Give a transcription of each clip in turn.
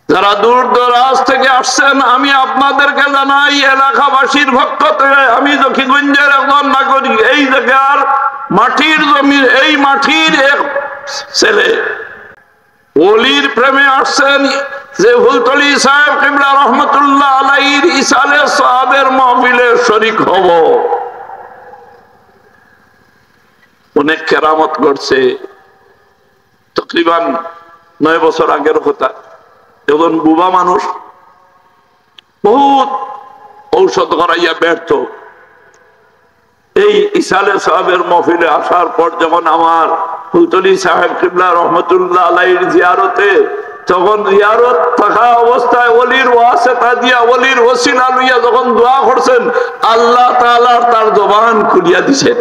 যারা দূর দরাজ থেকে আসছেন, আমি আপনাদেরকে জানাই এলাকাবাসীর পক্ষ থেকে, আমি জকিগঞ্জের একজন নাগরিক, এই জায়গার মাটির জমির, এই মাটির এক ছেলে ওলির প্রেমে আসছেন, যে ফুলতলি সাহেব কিবলা রহমতুল্লাহ আলাইহির ইসালে সাহাবের মাহফিলে শরীক হব। অনেক কেরামত করছে। তকরিবান 9 বছর আগের কথা। এখন বুবা মানুষ, বহুত ঔষধ করাইয়া ব্যর্থ। এই ইসালে সাহেবের মহফিলে আসার পর যখন আমার ফুলতলি সাহেব কিবলা রহমতুল্লাহ আলাইহির জিয়ারতে, তখন জিয়ারত থাকা অবস্থায় ওলির ওয়াসিতা দিয়া, ওলির ওসিলা লইয়া যখন দোয়া করছেন, আল্লাহ তাআলা তার জবান খুলিয়া দিছেন।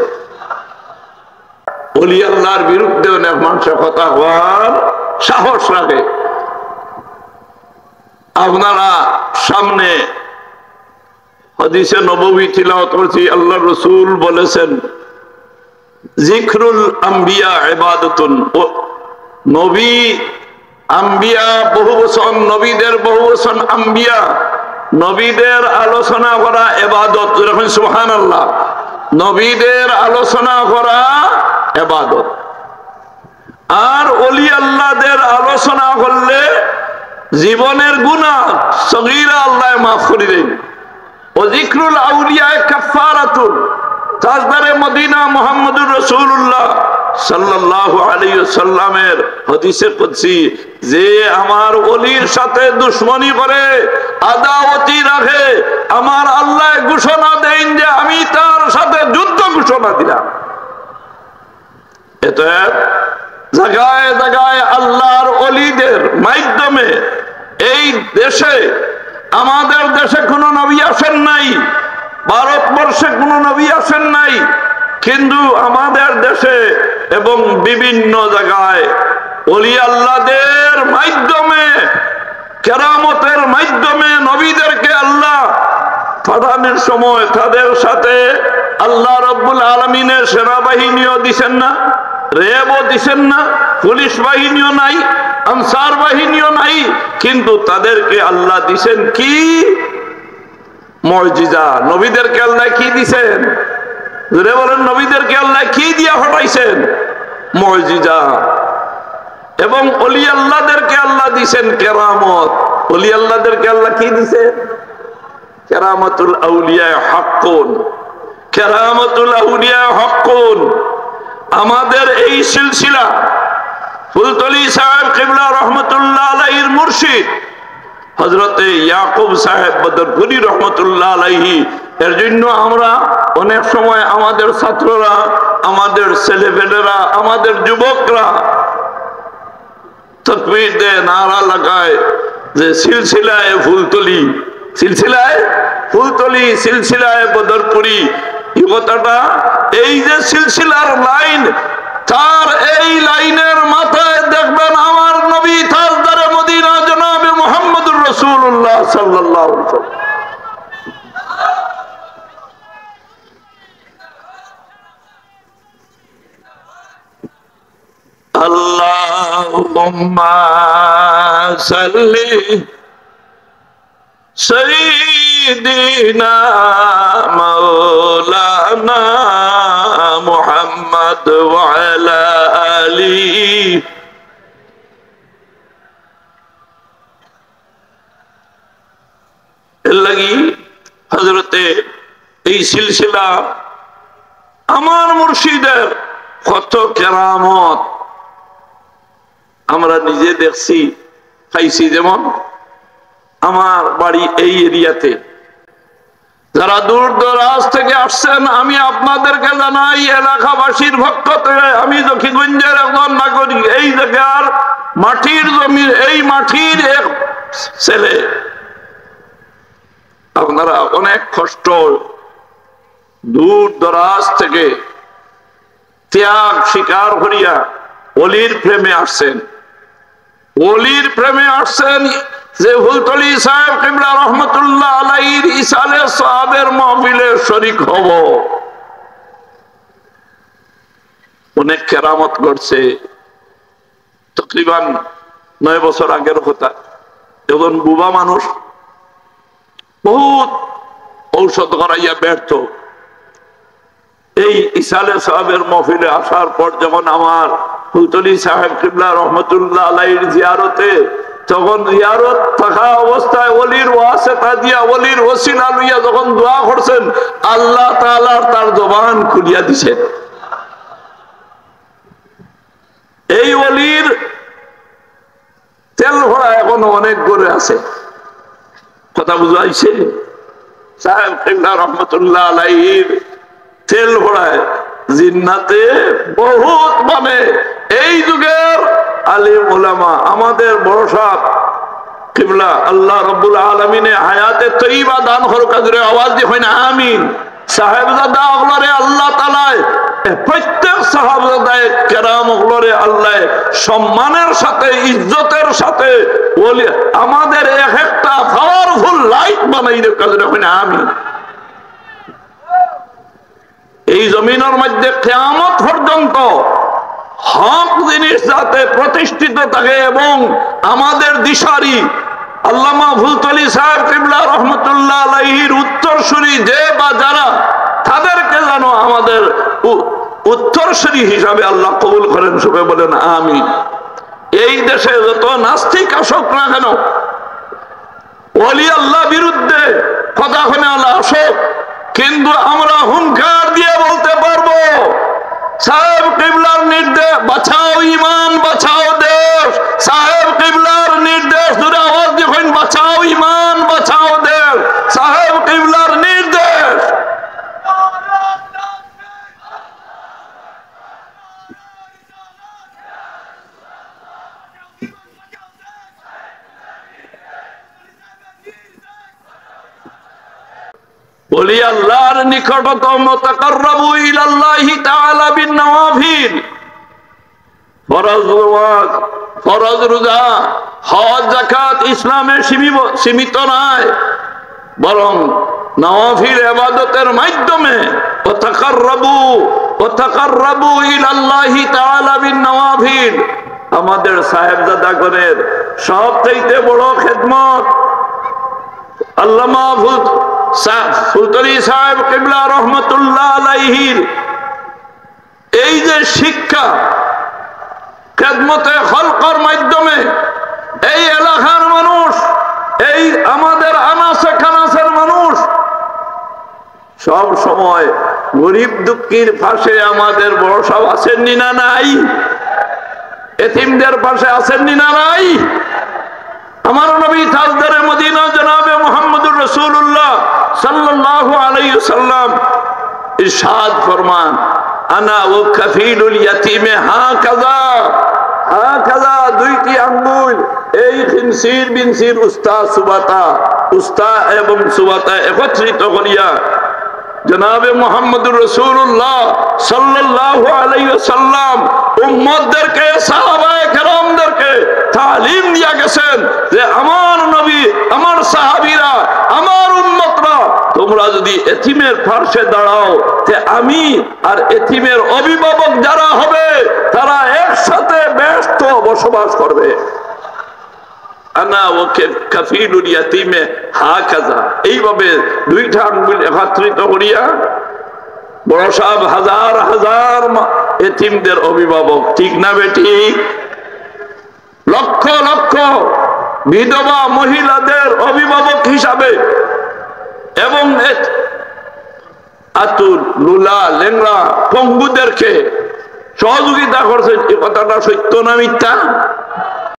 ওলি আল্লাহর বিরুদ্ধে অনেক মানুষ কথা হওয়ার সাহস রাখে। আপনারা সামনে হাদিসে নববী তিলাওয়াত করছি, আল্লাহ রাসূল বলেছেন, জিকরুল আম্বিয়া ইবাদাতুন। নবী আম্বিয়া বহুবচন, নবীদের বহুবচন আম্বিয়া, নবীদের আলোচনা করা ইবাদত। যখন সুবহানাল্লাহ, নবীদের আলোচনা করা ইবাদত। আর ওলি আল্লাহদের আলোচনা করলে জীবনের গুনাহ সগীরা আল্লাহ মাফ করে দেন। ও জিকরুল আউলিয়া কাফারাতুন। তাজদারে মদিনা মুহাম্মদুর রাসূলুল্লাহ সাল্লাল্লাহু আলাইহি ওয়াসাল্লামের হাদিসে কুদসি, যে আমার ওলির সাথে দুশমনি করে, আদাওয়াতি রাখে, আমার আল্লাহ ঘোষণা দেন যে আমি তার সাথে যুদ্ধ ঘোষণা দিলাম। এটা জায়গায় জায়গায় আল্লাহর ওলিদের মাধ্যমে এই দেশে, আমাদের দেশে কোনো নবী আসেন নাই, ভারতবর্ষে কোনো নবী আসেন নাই, কিন্তু আমাদের দেশে এবং বিভিন্ন জায়গায় ওলি আল্লাহদের মাধ্যমে, কেরামতের মাধ্যমে নবীদেরকে আল্লাহ পাঠানোর সময় তাদের সাথে আল্লাহ রাব্বুল আলামিনের সেনাবাহিনীও দিছেন না, র্যাবও দিছেন না, পুলিশ বাহিনীও নাই, আনসার বাহিনীও নাই, কিন্তু তাদেরকে আল্লাহ দিছেন কি? মুজিজা। নবীদেরকে আল্লাহ কি দিছেন? জোরে বলেন, নবীদেরকে আল্লাহ কি দিয়া হটাইছেন? মুজিজা। এবং ওলি আল্লাহদেরকে আল্লাহ দিছেন কেরামত। ওলি আল্লাহদেরকে আল্লাহ কি দিছেন? কেরামতুল আউলিয়া হাক্কুন। কেরামতুল আউলিয়া হাক্কুন। আমাদের এই সিলসিলা ফুলতলি সাহেব কিবলা রহমতুল্লাহ আলাইহির মুর্শিদ হযরতে ইয়াকুব সাহেব বদরপুরি রহমতুল্লাহ আলাইহি, এর জন্য আমরা অনেক সময় আমাদের ছাত্ররা, আমাদের ছেলেপেলেরা, আমাদের যুবকরা তাকবীর দেয়, নারা লাগায় যে সিলসিলায়ে ফুলতলি, সিলসিলায়ে ফুলতলি, সিলসিলায়ে বদরপুরি। এই কথাটা, এই যে সিলসিলার লাইন, তার এই লাইনের মাথায় দেখবেন আমার নবী তাজদারে মদিনা জনাবে মুহাম্মদুর রাসূলুল্লাহ সাল্লাল্লাহু আলাইহি ওয়াসাল্লাম। আল্লাহুম্মা সাল্লি সাইয়্যিদিনা মাওলানা মুহাম্মদ ওয়া আলা আলিহি। এর লাগি হযরতে এই সিলসিলা আমার মুর্শিদের কত কেরামত আমরা নিজে দেখছি, খাইছি। যেমন আমার বাড়ি এই এরিয়াতে, যারা দূর দরাজ থেকে আসছেন, আমি আপনাদেরকে জানাই এলাকাবাসীর পক্ষ থেকে, আমি জকিগঞ্জের একজন নাগরিক, এই জায়গার মাটির জমির, এই মাটির এক ছেলে। আপনারা অনেক কষ্ট দূর দরাজ থেকে ত্যাগ স্বীকার করিয়া ওলির প্রেমে আসছেন। ওলির প্রেমে আসছেন, যে ফুলতলি সাহেব কিবলা রহমতুল্লাহ আলাইহির ইসালে সাহাবের মাহফিলে শরীক হব। অনেক কেরামত করছে। তকরিবান 9 বছর আগের কথা। এখন বুবা মানুষ বহুত ঔষধ করাইয়া ব্যর্থ। এই ইসালে সাহেবের মহফিলে আসার পর যখন আমার ফুলতলি সাহেব কিবলা রহমতুল্লাহ আলাইহির জিয়ারতে, তখন জিয়ারত থাকা অবস্থায় ওলির ওয়াসিতা দিয়া ওলির ওসিলা লইয়া যখন দোয়া করছেন, আল্লাহ তাআলা তার জবান খুলিয়া দিছেন। এই ওলির তেল ভরা এখনো অনেক গড়ে আছে। কথা বুঝাইছে? সাহেব কিবলা রহমতুল্লাহ আলাইহির তেল ভরায় জিন্নাতে বহুত মানে এই যুগের আলিম উলামা আমাদের বড় সাহেব কিবলা আল্লাহ রাব্বুল আলামিনে হায়াতে তয়্যিবা দান করুক। জোরে আওয়াজ দিয়ে হয় না আমিন। সাহেবজাদা ওগুলোরে আল্লাহ তাআলা প্রত্যেক সাহাবায়ে কেরাম ওগুলোরে আল্লাহ সম্মানের সাথে ইজ্জতের সাথে বলি আমাদের এক একটা পাওয়ারফুল লাইট বানাই দেব। জোরে হয় না আমিন। এই জমিনের মধ্যে কিয়ামত পর্যন্ত হক জিনিস যাতে প্রতিষ্ঠিত থাকে এবং আমাদের দিশারি আল্লামা ফুলতলি সাহেব কিবলা রহমতুল্লাহ আলাইহির উত্তরসূরি যে বা যারা, তাদেরকে যেন আমাদের উত্তরসূরি হিসাবে আল্লাহ কবুল করেন। সবাই বলেন আমিন। এই দেশে যত নাস্তিক আসুক না কেন, ওলি আল্লাহ বিরুদ্ধে কথা শুনে আল্লাহ আসুক, কিন্তু আমরা হুঙ্কার দিয়ে বলতে পারবো সাহেব কিবলার নির্দেশ বাঁচাও ইমান বাঁচাও দেশ। সাহেব কিবলার নির্দেশ ধরে আওয়াজ দেখুন, বাঁচাও ইমান বাঁচাও দেশ। সাহেব কিবলার নির্দেশ। বলি আল্লাহর নিকটতম তাকাররাবু ইলাল্লাহি তাআলা বিন নওয়াফিল। ফরজ রোজা হজ যাকাত ইসলামে সীমিত নয়, বরং নওয়াফিল ইবাদতের মাধ্যমে তাকাররাবু ইলাল্লাহি তাআলা বিন নওয়াফিল। আমাদের সাহেবজাদাগণের সবচেয়ে বড় খেদমত আল্লামা ফুলতলি সাহেব কিবলা রহমতুল্লাহ আলাইহির এই যে শিক্ষা খেদমতে খলকর মাধ্যমে এই এলাকার মানুষ, এই আমাদের আনাসে কানাসের মানুষ সব সময় গরিব দুঃখীর পাশে আমাদের বড় সব আছেননি না নাই? এতিমদের পাশে আছেননি না নাই? আমার নবী তাজদারে মদিনা জনাবে মুহাম্মদুর রাসূলুল্লাহ সাল্লাল্লাহু আলাইহি ওয়াসাল্লাম ইরশাদ ফরমান, আনা ওয়া কাফিলুল ইয়াতীমে হাকাযা দুইটি আঙ্গুল এই খিনসির বিনসির উস্তা এবং সুবাতা একত্রিত করিয়া জনাবে মুহাম্মদুর রাসূলুল্লাহ সাল্লাল্লাহু আলাইহি ওয়াসাল্লাম উম্মতদেরকে সাহাবায়ে কেরামদেরকে তালিম দিয়া গেছেন যে আমার নবী, আমার সাহাবীরা, আমার উম্মতরা তোমরা যদি এতিমের পাশে দাঁড়াও তে আমি আর এতিমের অভিভাবক যারা হবে তারা একসাথে ব্যস্ত বসবাস করবে। আনা ওয়া কাফিলুল ইয়াতীমে হাকাযা, এইভাবে দুইটা আঙ্গুল একত্রিত করিয়া বড় সাহেব হাজার হাজার এতিমদের অভিভাবক, ঠিক না বেঠিক? লক্ষ লক্ষ বিধবা মহিলাদের অভিভাবক হিসাবে এবং আতুর লুলা লেংরা পঙ্গুদেরকে সহযোগিতা করছে। এ কথাটা সত্য না মিথ্যা?